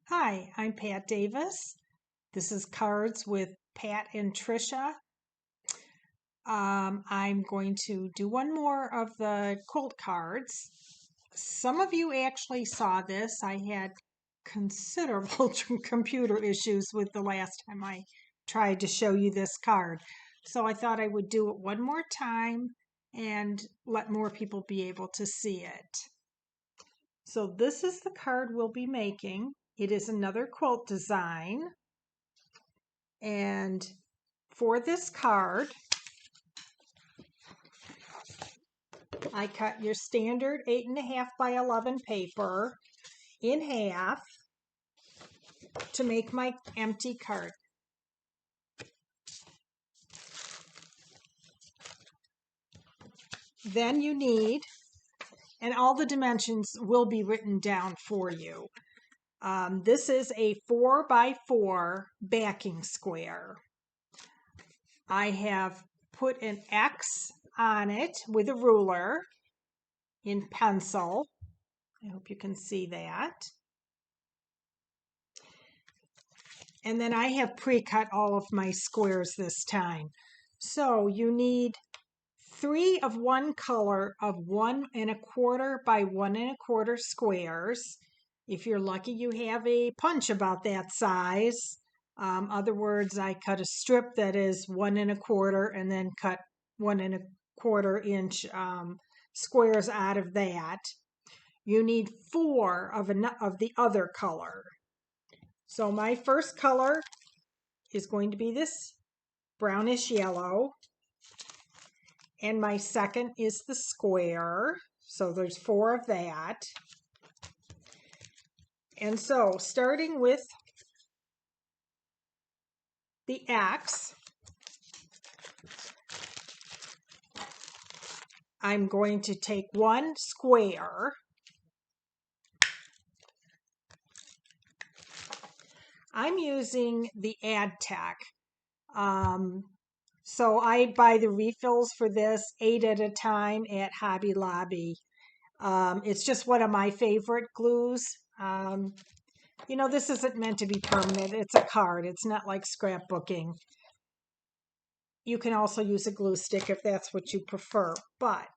Hi, I'm Pat Davis. This is Cards with Pat and Trisha. I'm going to do one more of the quilt cards. Some of you actually saw this. I had considerable computer issues with the last time I tried to show you this card. So I thought I would do it one more time and let more people be able to see it. So this is the card we'll be making. It is another quilt design. And for this card, I cut your standard 8.5 by 11 paper in half to make my empty card. Then you need, and all the dimensions will be written down for you. This is a 4 by 4 backing square. I have put an X on it with a ruler in pencil. I hope you can see that. And then I have pre-cut all of my squares this time. So you need 3 of one color of 1 1/4 by 1 1/4 squares. If you're lucky, you have a punch about that size. Other words, I cut a strip that is 1 1/4 and then cut 1 1/4 inch squares out of that. You need 4 of the other color. So my first color is going to be this brownish yellow. And my second is the square. So there's 4 of that. And so starting with the X, I'm going to take one square. I'm using the AdTech. So I buy the refills for this 8 at a time at Hobby Lobby. It's just one of my favorite glues. You know, this isn't meant to be permanent. It's a card. It's not like scrapbooking. You can also use a glue stick if that's what you prefer. But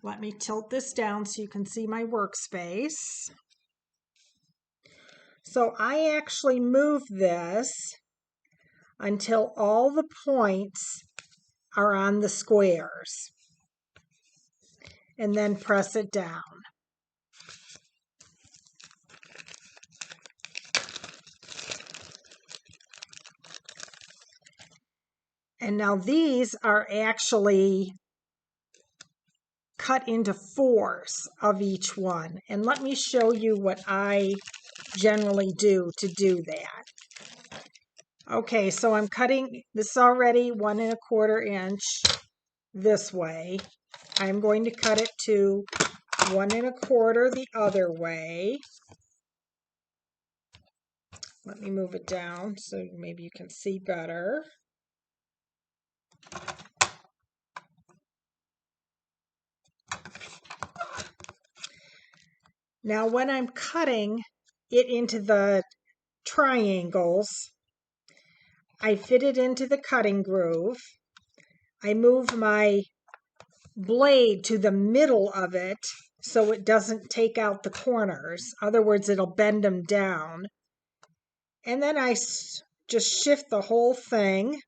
let me tilt this down so you can see my workspace. So I actually move this until all the points are on the squares. And then press it down. And now these are actually cut into 4s of each one. And let me show you what I generally do to do that. Okay, so I'm cutting this already 1 1/4 inch this way. I'm going to cut it to 1 1/4 the other way. Let me move it down so maybe you can see better. Now when I'm cutting it into the triangles, I fit it into the cutting groove. I move my blade to the middle of it so it doesn't take out the corners. In other words, it'll bend them down. And then I just shift the whole thing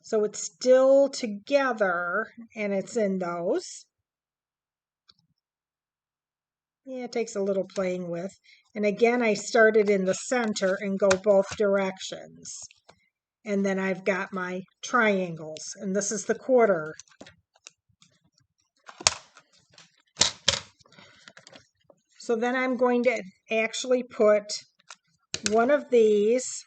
so it's still together and it's in those. Yeah, it takes a little playing with. And again, I started in the center and go both directions. And then I've got my triangles, and this is the quarter. So then I'm going to actually put one of these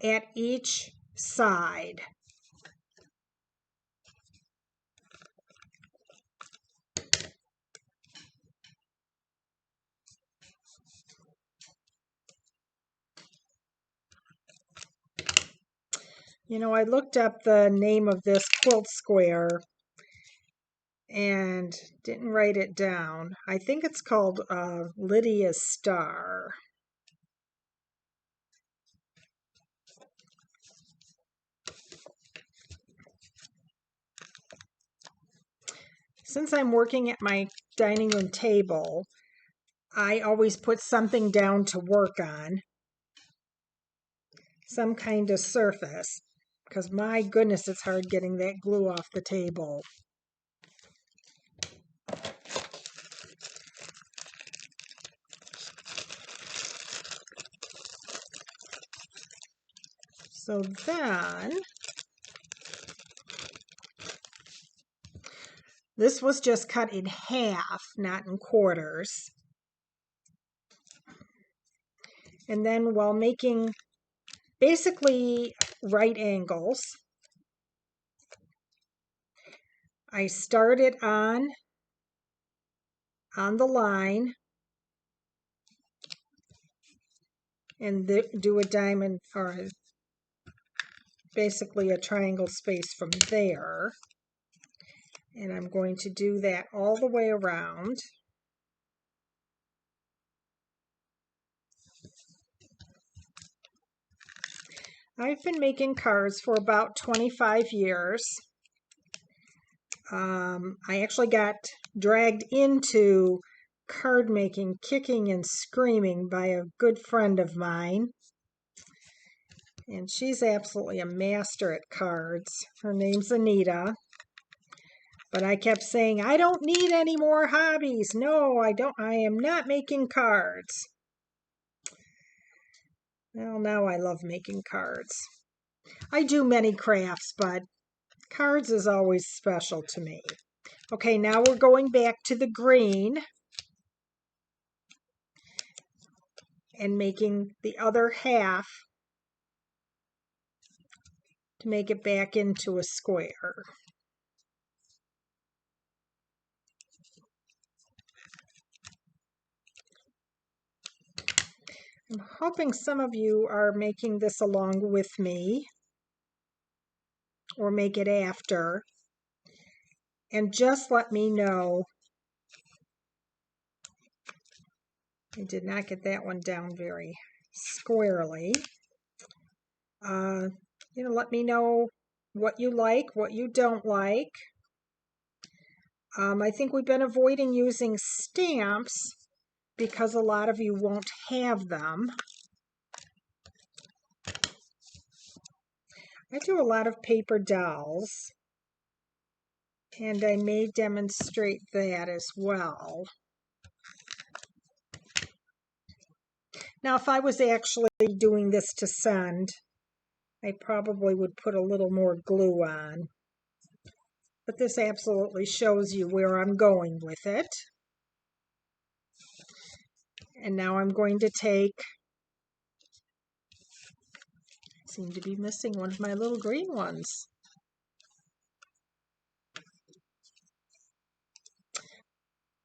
at each side. You know, I looked up the name of this quilt square, and didn't write it down. I think it's called Lydia's Star. Since I'm working at my dining room table, I always put something down to work on, some kind of surface, because my goodness, it's hard getting that glue off the table. So then, this was just cut in half, not in quarters. And then while making basically right angles, I started on the line and do a diamond, or basically a triangle space from there. And I'm going to do that all the way around. I've been making cards for about 25 years. I actually got dragged into card making, kicking and screaming by a good friend of mine. And she's absolutely a master at cards. Her name's Anita. But I kept saying, I don't need any more hobbies. No, I don't. I am not making cards. Well, now I love making cards. I do many crafts, but cards is always special to me. Okay, now we're going back to the green and making the other half to make it back into a square. I'm hoping some of you are making this along with me or make it after. And just let me know. I did not get that one down very squarely. Let me know what you like, what you don't like. I think we've been avoiding using stamps because a lot of you won't have them. I do a lot of paper dolls, and I may demonstrate that as well. Now, if I was actually doing this to send, I probably would put a little more glue on. But this absolutely shows you where I'm going with it. And now I'm going to take, I seem to be missing one of my little green ones.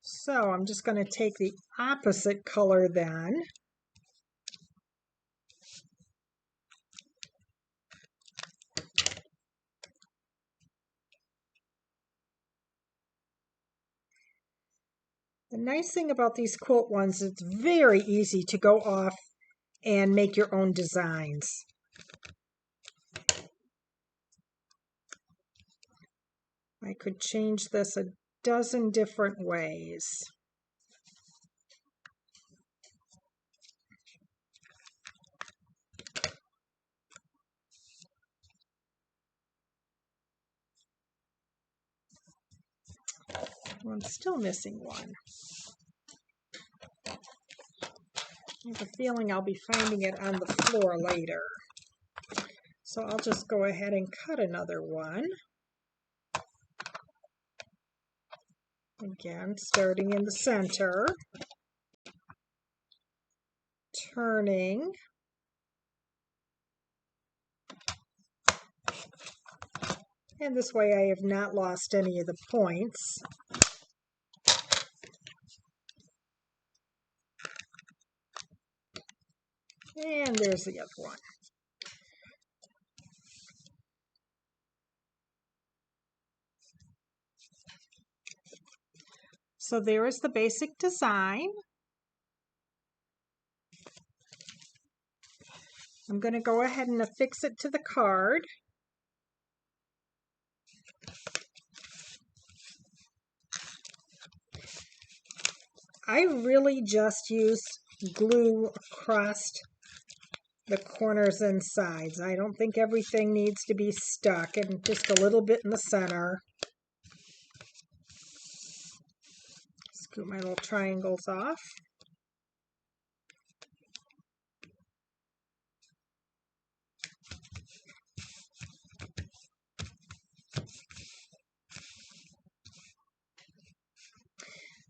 So I'm just going to take the opposite color then. The nice thing about these quilt ones, it's very easy to go off and make your own designs. I could change this a dozen different ways. Well, I'm still missing one. I have a feeling I'll be finding it on the floor later. So I'll just go ahead and cut another one. Again, starting in the center, turning, and this way I have not lost any of the points. And there's the other one. So there is the basic design. I'm going to go ahead and affix it to the card. I really just use glue across the corners and sides. I don't think everything needs to be stuck, and just a little bit in the center. Scoop my little triangles off.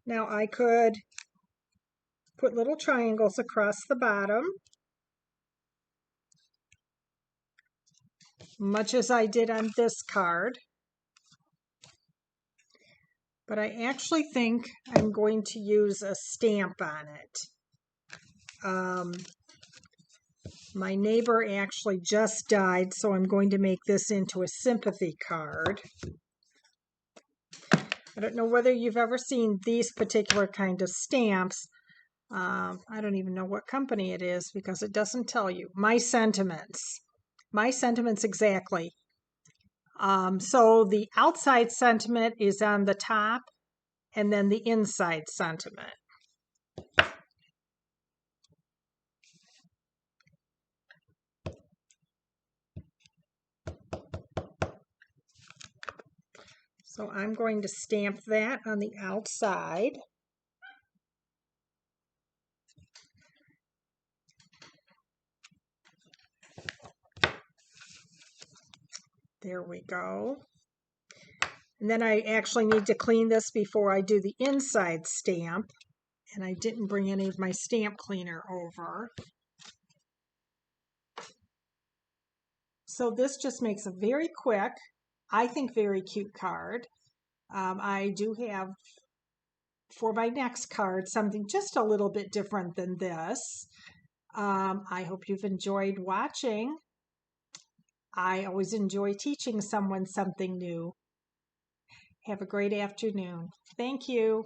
Now I could put little triangles across the bottom, much as I did on this card. But I actually think I'm going to use a stamp on it. My neighbor actually just died, so I'm going to make this into a sympathy card. I don't know whether you've ever seen these particular kind of stamps. I don't even know what company it is because it doesn't tell you. My Sentiments. My Sentiments exactly. So the outside sentiment is on the top, and then the inside sentiment. So I'm going to stamp that on the outside. There we go. And then I actually need to clean this before I do the inside stamp. And I didn't bring any of my stamp cleaner over. So this just makes a very quick, I think very cute card. I do have for my next card something just a little bit different than this. I hope you've enjoyed watching. I always enjoy teaching someone something new. Have a great afternoon. Thank you.